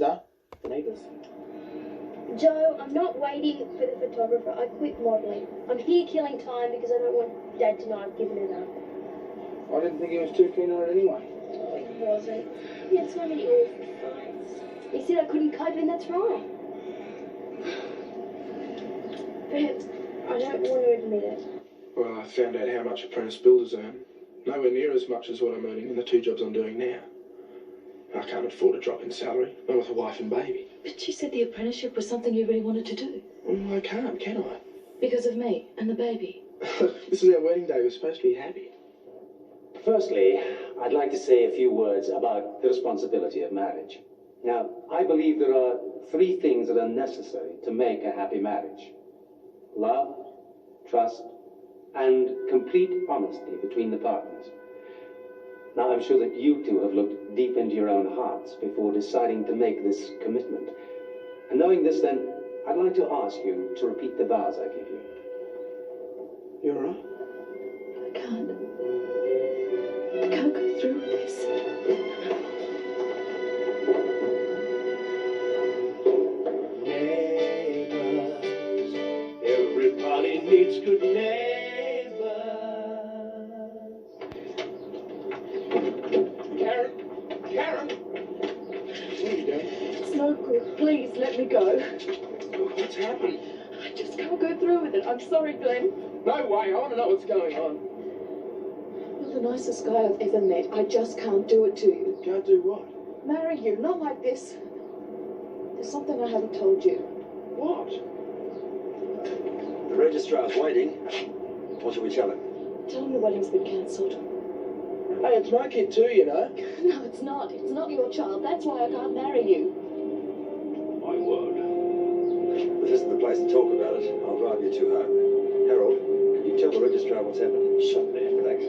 Linda, the Neighbours. Joe, I'm not waiting for the photographer. I quit modelling. I'm here killing time because I don't want Dad to know I've given it up. I didn't think he was too keen on it anyway. Oh, he wasn't. He had so many awful fights. He said I couldn't cope, and that's right. Perhaps I don't want to admit it. Well, I found out how much apprentice builders earn. Nowhere near as much as what I'm earning in the 2 jobs I'm doing now. I can't afford a drop in salary, not with a wife and baby. But you said the apprenticeship was something you really wanted to do. Well, I can't, can I? Because of me and the baby. This is our wedding day. We're supposed to be happy. Firstly, I'd like to say a few words about the responsibility of marriage. Now, I believe there are 3 things that are necessary to make a happy marriage: love, trust, and complete honesty between the partners. Now, I'm sure that you two have looked deep into your own hearts before deciding to make this commitment. And knowing this, then, I'd like to ask you to repeat the vows I give you. You all right? I can't go through with this. Neighbours, everybody needs good neighbours. Karen! What are you doing? It's no good. Please, let me go. What's happened? I just can't go through with it. I'm sorry, Glenn. No way. I want to know what's going on. You're the nicest guy I've ever met. I just can't do it to you. Can't do what? Marry you, not like this. There's something I haven't told you. What? The registrar's waiting. What shall we tell him? Tell him the wedding's been cancelled. Hey, it's my kid too, you know. No, it's not. It's not your child. That's why I can't marry you. My word. This isn't the place to talk about it. I'll drive you two home. Harold, could you tell the registrar what's happened? Shut there. Relax.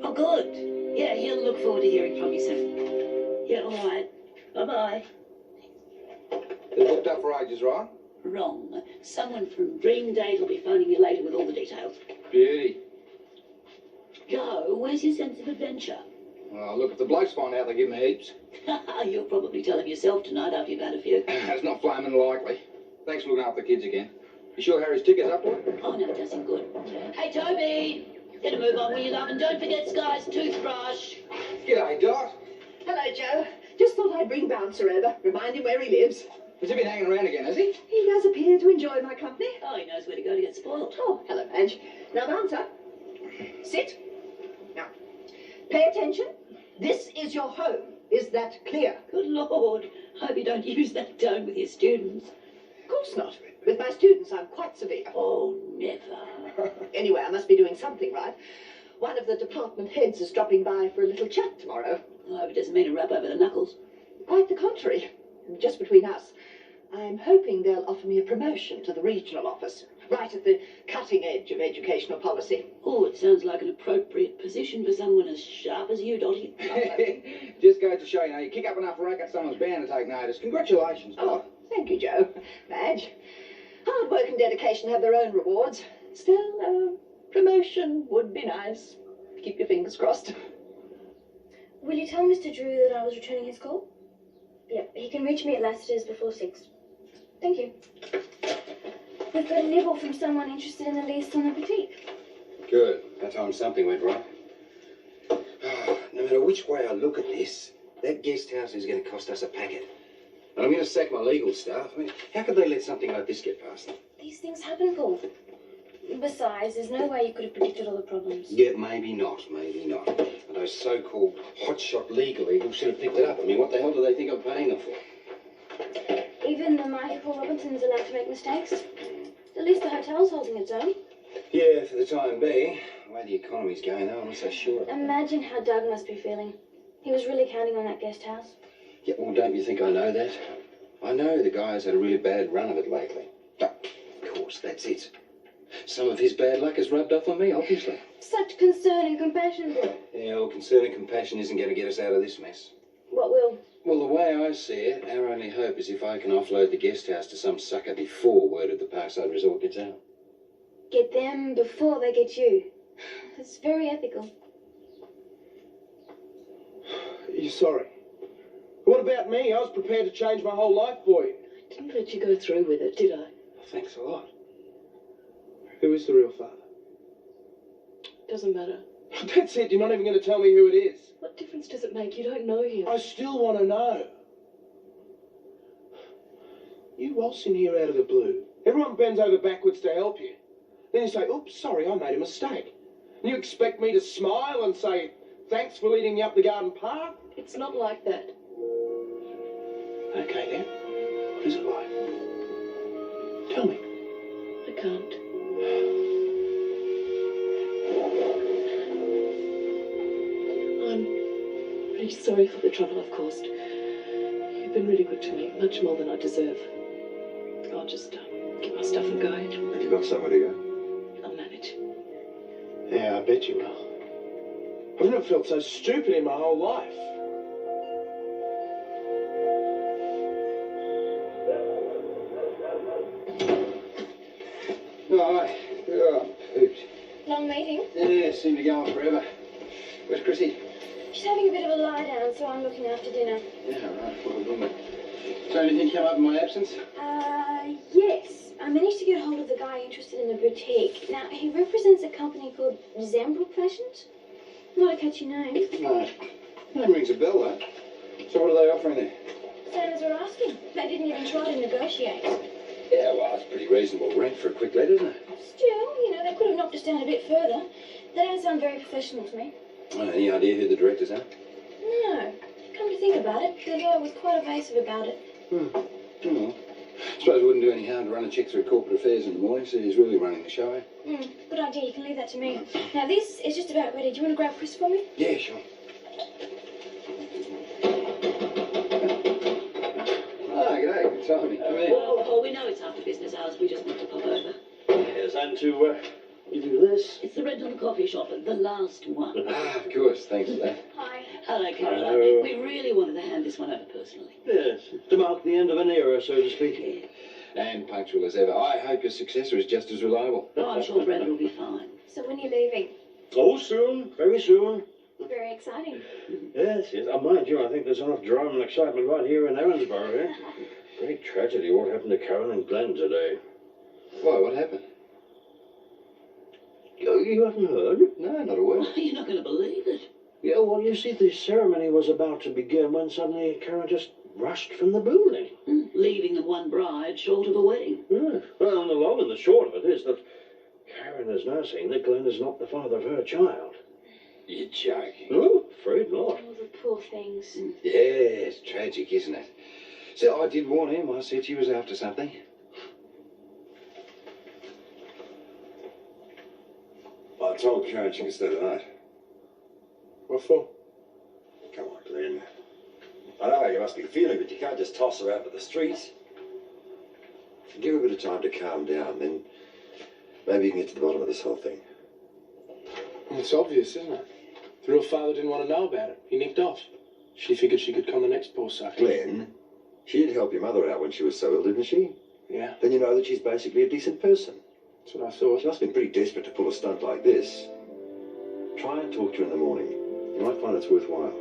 Oh, good. Yeah, he'll look forward to hearing from you soon. Yeah, all right. Bye-bye. Been hooked up for ages, right? Wrong. Someone from Dream Date will be phoning you later with all the details. Beauty. Joe, where's your sense of adventure? Well, look, if the blokes find out, they give me heaps. You'll probably tell him yourself tonight after you've had a few. That's not flaming likely. Thanks for looking after the kids again. You sure Harry's ticket's up to it? Oh, no, it does him good. Hey, Toby, get a move on, will you, love? And don't forget Sky's toothbrush. G'day, Dot. Hello, Joe. Just thought I'd bring Bouncer over, remind him where he lives. Has he been hanging around again, has he? He does appear to enjoy my company. Oh, he knows where to go to get spoiled. Oh, hello, Madge. Now, Bouncer, sit. Now, pay attention. This is your home. Is that clear? Good Lord. Hope you don't use that tone with your students. Of course not. With my students, I'm quite severe. Oh, never. Anyway, I must be doing something right. One of the department heads is dropping by for a little chat tomorrow. I hope it doesn't mean a rub over the knuckles. Quite the contrary. Just between us. I'm hoping they'll offer me a promotion to the regional office, right at the cutting edge of educational policy. Oh, it sounds like an appropriate position for someone as sharp as you, Dottie. Just goes to show you, you kick up enough racket, someone's bound to take notice. Congratulations, Dot. Oh, thank you, Joe. Madge. Hard work and dedication have their own rewards. Still, promotion would be nice. Keep your fingers crossed. Will you tell Mr. Drew that I was returning his call? Yep, he can reach me at Lassiter's before 6. Thank you. We've got a nibble from someone interested in the lease on the boutique. Good. That time something went right. No matter which way I look at this, that guest house is going to cost us a packet. And I'm going to sack my legal staff. I mean, how could they let something like this get past them? These things happen, Paul. Besides, there's no way you could have predicted all the problems. Yeah, maybe not, maybe not. But those so-called hotshot legal eagles should have picked it up. I mean, what the hell do they think I'm paying them for? Even the mighty Paul Robinson's allowed to make mistakes. At least the hotel's holding its own. Yeah, for the time being. The way the economy's going, though, I'm not so sure. Imagine how Doug must be feeling. He was really counting on that guest house. Yeah, well, don't you think I know that? I know the guy's had a really bad run of it lately. But, of course, that's it. Some of his bad luck has rubbed off on me, obviously. Such concern and compassion. Yeah, well, concern and compassion isn't going to get us out of this mess. What will? Well, the way I see it, our only hope is if I can offload the guest house to some sucker before word of the Parkside Resort gets out. get them before they get you. It's very ethical. You're sorry. What about me? I was prepared to change my whole life for you. I didn't let you go through with it, did I? Thanks a lot. Who is the real father? Doesn't matter. That's it. You're not even going to tell me who it is. What difference does it make? You don't know him. I still want to know. You waltz in here out of the blue. Everyone bends over backwards to help you. Then you say, oops, sorry, I made a mistake. And you expect me to smile and say, thanks for leading me up the garden path? It's not like that. Okay, then. What is it like? Tell me. I can't. I'm really sorry for the trouble I've caused. You've been really good to me, much more than I deserve. I'll just get my stuff and go. Have you got somewhere to go? I'll manage. Yeah, I bet you will. I've never felt so stupid in my whole life. Oh, hi. Oh, pooped. Long meeting? Yeah, seemed to go on forever. Where's Chrissy? She's having a bit of a lie down, so I'm looking after dinner. Yeah, right. Well done. So anything come up in my absence? Yes. I managed to get hold of the guy interested in the boutique. Now, he represents a company called Zambrook Fashions. Not a catchy name. No. Name rings a bell, though. So what are they offering there? Same as we're asking. They didn't even try to negotiate. Yeah, well, it's pretty reasonable rent for a quick let, isn't it? Still, they could have knocked us down a bit further. They don't sound very professional to me. Any idea who the directors are? No. Come to think about it, the guy was quite evasive about it. Oh, well. Suppose it wouldn't do any harm to run a check through corporate affairs in the morning, so he's really running the show, eh? Good idea. You can leave that to me. Now, this is just about ready. Do you want to grab Chris for me? Yeah, sure. Ah, g'day. Good timing. Come here. Oh, we know it's after business hours. We just want to pop over. Yes, and to give you this. It's the rental coffee shop, the last one. Ah, of course. Thanks for that. Hi. Hello, Caroline. Hello. We really wanted to hand this one over personally. Yes, to mark the end of an era, so to speak. And punctual as ever. I hope your successor is just as reliable. Oh, I'm sure Brenda will be fine. So when are you leaving? Oh, soon, very soon. Very exciting. Yes, yes. Mind you, I think there's enough drama and excitement right here in Erinsborough, eh? Great tragedy what happened to Karen and Glenn today. Why, what happened? You haven't heard? No, not a word. You're not going to believe it. Yeah, well, you see, the ceremony was about to begin when suddenly Karen just rushed from the building. Leaving the one bride short of a wedding. Yes. Well, and the long and the short of it is that Karen is now saying that Glenn is not the father of her child. You're joking. No, afraid not. Oh, the poor things. Yeah, it's tragic, isn't it? So I did warn him. I said she was after something. I told Karen she could stay the night. What for? Come on, Glenn. I know how you must be feeling, but you can't just toss her out to the streets. Give her a bit of time to calm down, then maybe you can get to the bottom of this whole thing. It's obvious, isn't it? The real father didn't want to know about it. He nicked off. She figured she could con the next poor sucker. Glenn, she did help your mother out when she was so ill, didn't she? Yeah, Then you know that she's basically a decent person. that's what I thought. She must have been pretty desperate to pull a stunt like this. Try and talk to her in the morning. You might find it's worthwhile.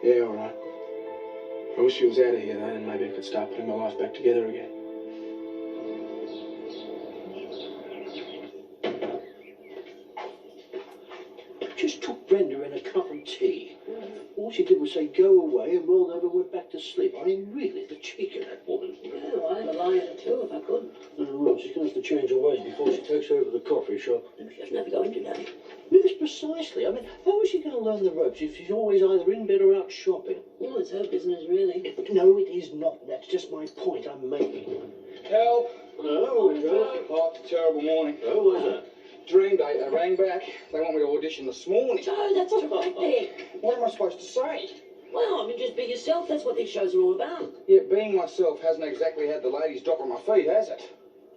Yeah, all right. I wish she was out of here, though, and maybe I could start putting my life back together again. Just took Brenda in a cup of tea. All she did was say, go away, and rolled over and went back to sleep. I mean, really, the cheek of that woman. Oh, I'd have a lie in it too if I could. Well, she's going to have to change her ways before she takes over the coffee shop. She doesn't have to go into that. Yes, precisely. I mean, how is she going to learn the ropes if she's always either in bed or out shopping? Well, it's her business, really. No, it is not. That's just my point I'm making. Help! Oh, Joe. Oh, it's a terrible morning. Oh, what's that? Dream date. They rang back. They want me to audition this morning. Joe, that's terrific. What am I supposed to say? Well, I mean, just be yourself. That's what these shows are all about. Yeah, being myself hasn't exactly had the ladies drop on my feet, has it?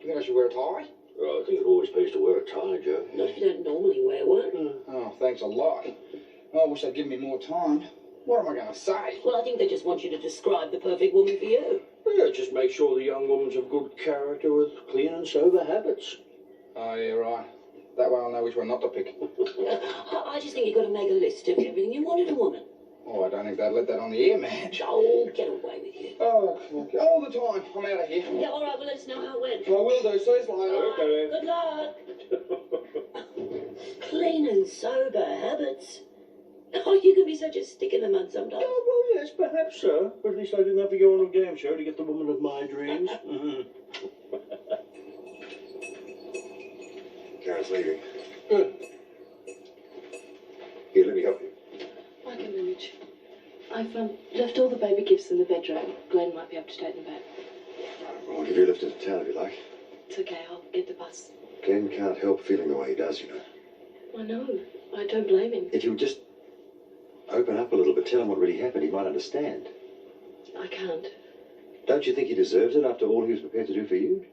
Do you think I should wear a tie? Well, I think it always pays to wear a tie, Joe. Not if you don't normally wear one. Oh, thanks a lot. I wish they'd give me more time. What am I going to say? Well, I think they just want you to describe the perfect woman for you. Yeah, just make sure the young woman's of good character with clean and sober habits. Oh, yeah, right. That way I'll know which one not to pick. I just think you've got to make a list of everything you want in a woman. Oh, I don't think they'd let that on the air, man. Oh, get away with you. Oh, okay. All the time. I'm out of here. Yeah, all right, well, let us know how it went. I will do. See you later. Okay. Good luck. Clean and sober habits. Oh, you can be such a stick in the mud sometimes. Oh, well, yes, perhaps so. But at least I didn't have to go on a game show to get the woman of my dreams. Karen's leaving. Good. Here, let me help you. I can manage. I've left all the baby gifts in the bedroom. Glenn might be able to take them back. Well, I'll give you a lift into town if you like. It's okay, I'll get the bus. Glenn can't help feeling the way he does, you know. I know. I don't blame him. If you would just open up a little bit, tell him what really happened, he might understand. I can't. Don't you think he deserves it after all he was prepared to do for you?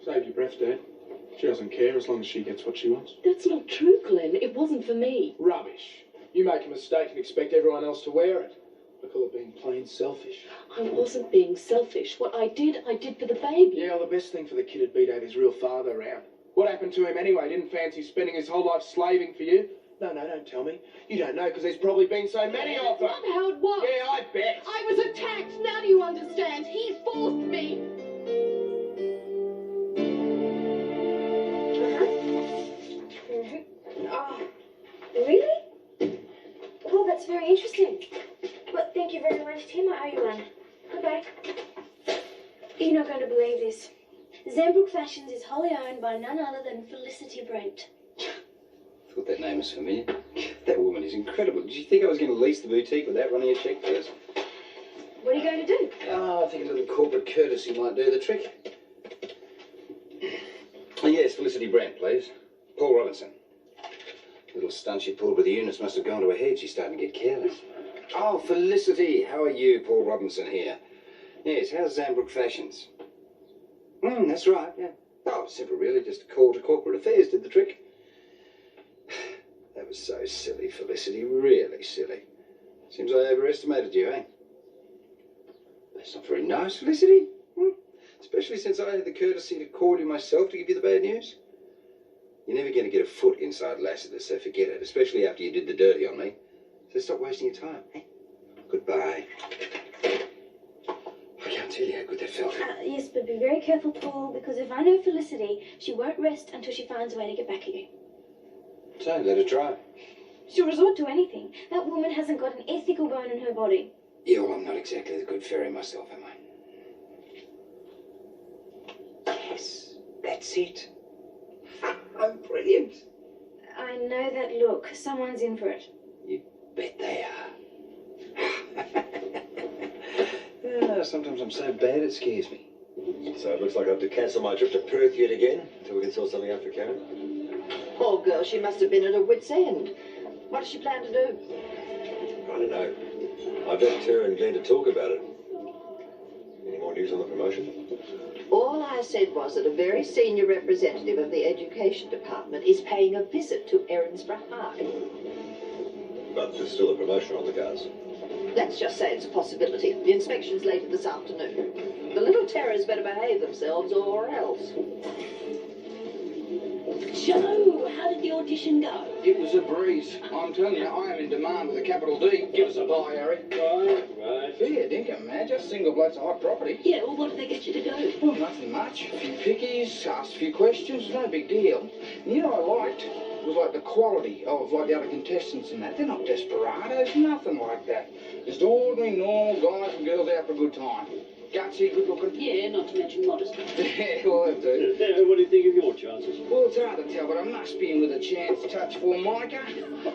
Save your breath, Dad. She doesn't care as long as she gets what she wants. That's not true, Glenn. It wasn't for me. Rubbish. You make a mistake and expect everyone else to wear it. I call it being plain selfish. I wasn't being selfish. What I did for the baby. Yeah, well, the best thing for the kid would be to have his real father around. What happened to him anyway? Didn't fancy spending his whole life slaving for you? No, don't tell me. You don't know because there's probably been so many of them. Not how it was. Yeah, I bet. I was attacked. Now do you understand? He forced me. Oh, really? Oh, that's very interesting. Well, thank you very much, Tim. I owe you one. Goodbye. You're not going to believe this. Zambrook Fashions is wholly owned by none other than Felicity Brent. Thought that name was familiar. That woman is incredible. Did you think I was going to lease the boutique without running a check first? What are you going to do? Oh, I think a little corporate courtesy might do the trick. Oh, yes, Felicity Brent, please. Paul Robinson. Little stunt she pulled with the units must have gone to her head. She's starting to get careless. Oh, Felicity, how are you? Paul Robinson here. Yes, how's Zambrook Fashions? That's right, yeah. Oh, simple really, just a call to corporate affairs did the trick. That was so silly, Felicity, really silly. Seems I overestimated you, eh? That's not very nice, Felicity. Especially since I had the courtesy to call you myself to give you the bad news. You're never going to get a foot inside Lassiter, so forget it, especially after you did the dirty on me. So stop wasting your time, eh? Goodbye. I can't tell you how good that felt. Yes, but be very careful, Paul, because if I know Felicity, she won't rest until she finds a way to get back at you. So, let her try. She'll resort to anything. That woman hasn't got an ethical bone in her body. Yeah, well, I'm not exactly the good fairy myself, am I? Yes, that's it. I'm brilliant. I know that look. Someone's in for it. You bet they are. Yeah, sometimes I'm so bad it scares me. So it looks like I have to cancel my trip to Perth yet again until we can sort something out for Karen. Poor girl, she must have been at her wit's end. What does she plan to do? I don't know. I've left her and Glenn to talk about it. Any more news on the promotion? All I said was that a very senior representative of the education department is paying a visit to Erinsborough High. But there's still a promotion on the cards. Let's just say it's a possibility. The inspection's later this afternoon. The little terrors better behave themselves or else. Joe, how did the audition go? It was a breeze. I'm telling you, I am in demand with a capital D. Give us a bye, Harry. Right. Fair dinkum, man. Just single bloke's a hot property. Yeah, well, what did they get you to do? Well, nothing much. A few pickies, asked a few questions, no big deal. And you know what I liked? It was like the quality of like the other contestants and that. They're not desperados, nothing like that. Just ordinary, normal guys and girls out for a good time. Gutsy, good looking. Yeah, not to mention modest. Yeah, well, that do. What do you think of your chances? Well, it's hard to tell, but I must be in with a chance touch for Micah.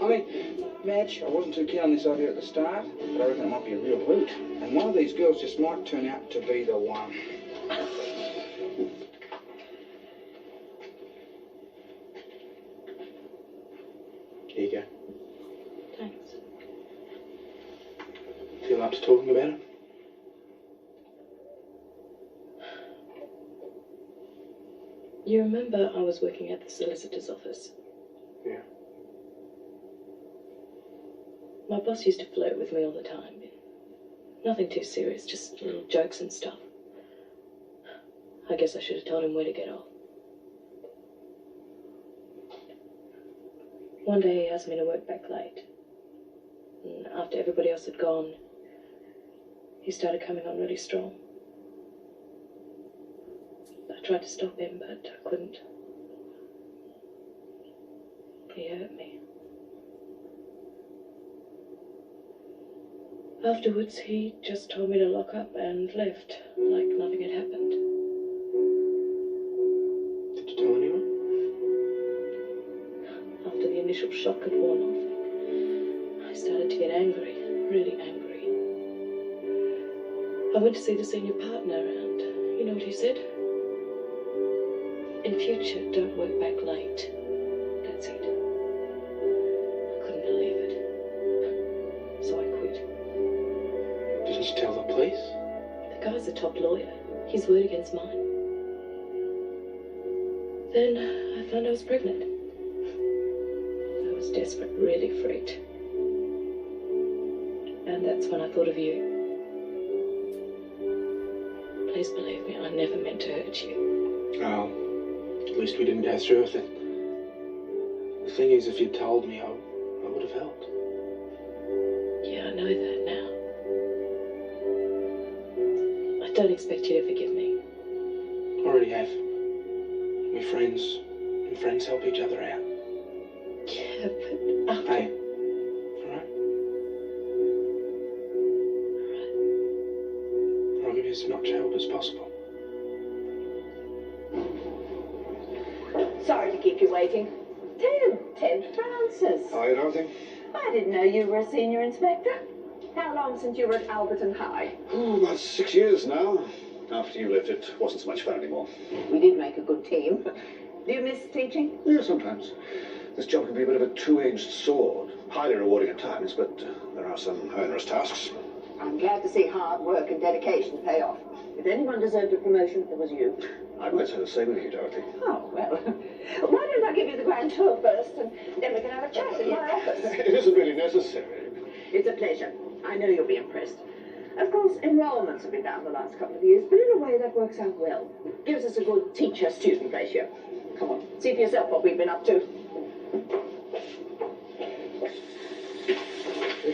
I mean, Madge, I wasn't too keen on this idea at the start, but I reckon it might be a real hoot. And one of these girls just might turn out to be the one. Here you go. Thanks. Feel up to talking about it? You remember I was working at the solicitor's office? Yeah. My boss used to flirt with me all the time. Nothing too serious, just little jokes and stuff. I guess I should have told him where to get off. One day he asked me to work back late. And after everybody else had gone, he started coming on really strong. I tried to stop him, but I couldn't. He hurt me. Afterwards, he just told me to lock up and left, like nothing had happened. Did you tell anyone? After the initial shock had worn off, I started to get angry, really angry. I went to see the senior partner, and you know what he said? In future, don't work back late. That's it. I couldn't believe it. So I quit. Didn't you tell the police? The guy's a top lawyer. His word against mine. Then I found I was pregnant. I was desperate, really freaked. And that's when I thought of you. Please believe me, I never meant to hurt you. Oh, at least we didn't go through with it. The thing is, if you'd told me, I would have helped. Yeah, I know that now. I don't expect you to forgive me. Already have. We're friends, and friends help each other out. Yeah, but after... Hey, alright? I'll give you as much help as possible. Sorry to keep you waiting. Ted Francis. Hi, Dorothy. I didn't know you were a senior inspector. How long since you were at Alberton High? Oh, about 6 years now. After you left, it wasn't so much fun anymore. We did make a good team. Do you miss teaching? Yeah, sometimes. This job can be a bit of a two-edged sword. Highly rewarding at times, but there are some onerous tasks. I'm glad to see hard work and dedication pay off. If anyone deserved a promotion, it was you. I might say the same with you, Dorothy. Oh, well, why don't I give you the grand tour first, and then we can have a chat in my office. It isn't really necessary. It's a pleasure. I know you'll be impressed. Of course, enrollments have been down the last couple of years, but in a way that works out well. Gives us a good teacher-student ratio. Come on, see for yourself what we've been up to.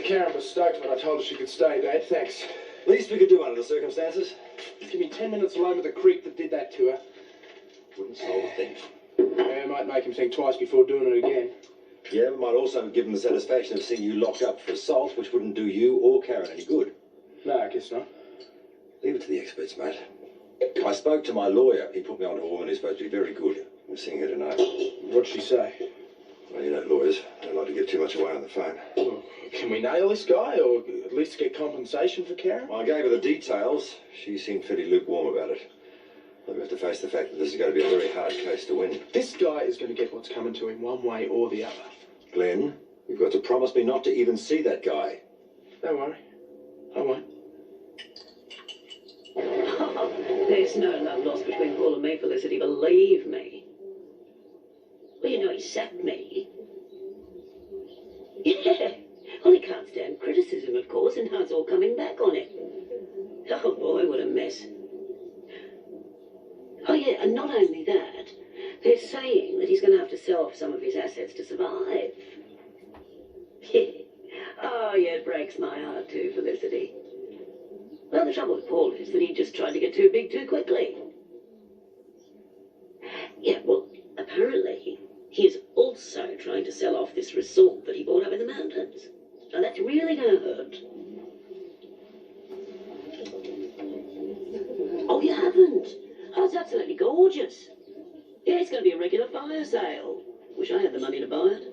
Karen was stoked when I told her she could stay, Dad. Thanks. Least we could do under the circumstances. Give me 10 minutes alone with the creep that did that to her. Wouldn't solve a thing. Yeah, might make him think twice before doing it again. Yeah, but might also give them the satisfaction of seeing you locked up for assault, which wouldn't do you or Karen any good. No, I guess not. Leave it to the experts, mate. I spoke to my lawyer. He put me onto a woman who's supposed to be very good. We're seeing her tonight. What'd she say? Well, you know lawyers. They don't like to give too much away on the phone. Well, can we nail this guy, or at least get compensation for Karen? Well, I gave her the details. She seemed fairly lukewarm about it. But we have to face the fact that this is going to be a very hard case to win. This guy is going to get what's coming to him one way or the other. Glenn, you've got to promise me not to even see that guy. Don't worry. I won't. There's no love lost between Paul and me, Felicity, believe me. Well, you know, he sacked me. Yeah. Well, he can't stand criticism, of course, and now it's all coming back on him. Oh, boy, what a mess. Oh, yeah, and not only that, they're saying that he's going to have to sell off some of his assets to survive. Yeah. Oh, yeah, it breaks my heart too, Felicity. Well, the trouble with Paul is that he just tried to get too big too quickly. Yeah, well, apparently he is also trying to sell off this resort that he bought up in the mountains. Now, that's really going to hurt. Oh, you haven't? Oh, it's absolutely gorgeous. Yeah, it's going to be a regular fire sale. Wish I had the money to buy it.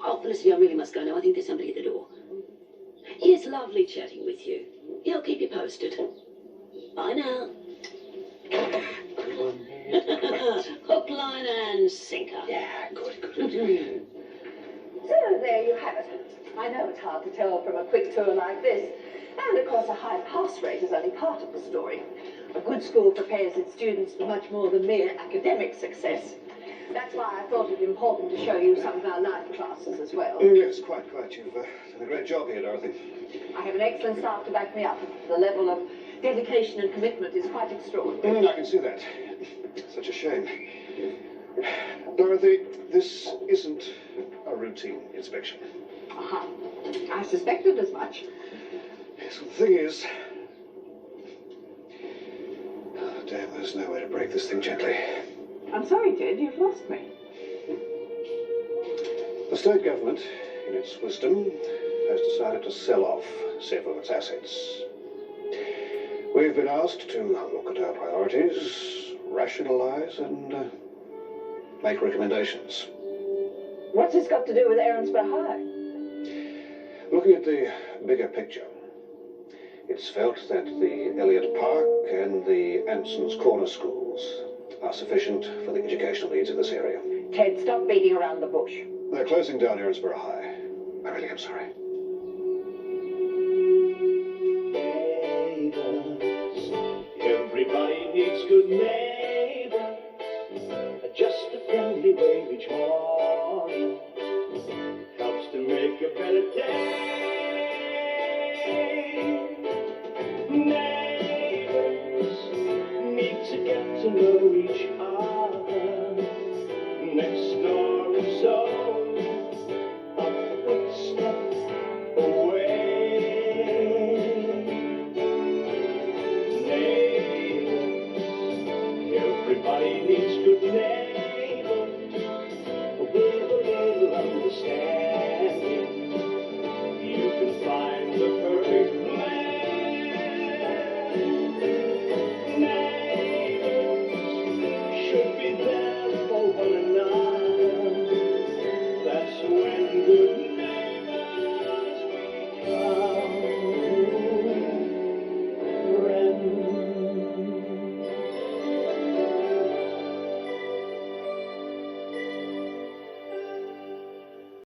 Oh, Felicity, I really must go now. I think there's somebody at the door. Yes, lovely chatting with you. Yeah, I'll keep you posted. Bye now. Hook, line and sinker. Yeah, good. So there you have it. I know it's hard to tell from a quick tour like this. And of course a high pass rate is only part of the story. A good school prepares its students for much more than mere academic success. That's why I thought it important to show you some of our life classes as well. Yes, quite. You've done a great job here, Dorothy. I have an excellent staff to back me up. The level of dedication and commitment is quite extraordinary. I can see that. Such a shame. Dorothy, this isn't a routine inspection. Uh-huh. I suspected as much. Yes, well, the thing is... Oh, damn, there's no way to break this thing gently. I'm sorry, Ted, you've lost me. The state government, in its wisdom, has decided to sell off several of its assets. We've been asked to look at our priorities, rationalise and make recommendations. What's this got to do with Erinsborough High? Looking at the bigger picture, it's felt that the Elliott Park and the Anson's Corner schools are sufficient for the educational needs of this area. Ted, stop beating around the bush. They're closing down Erinsborough High. I really am sorry. Neighbours, everybody needs good neighbours. Just a friendly wave each morning helps to make a better day. Neighbours need to get to know each other. Next door is only a footstep away. Neighbours, everybody needs good neighbours.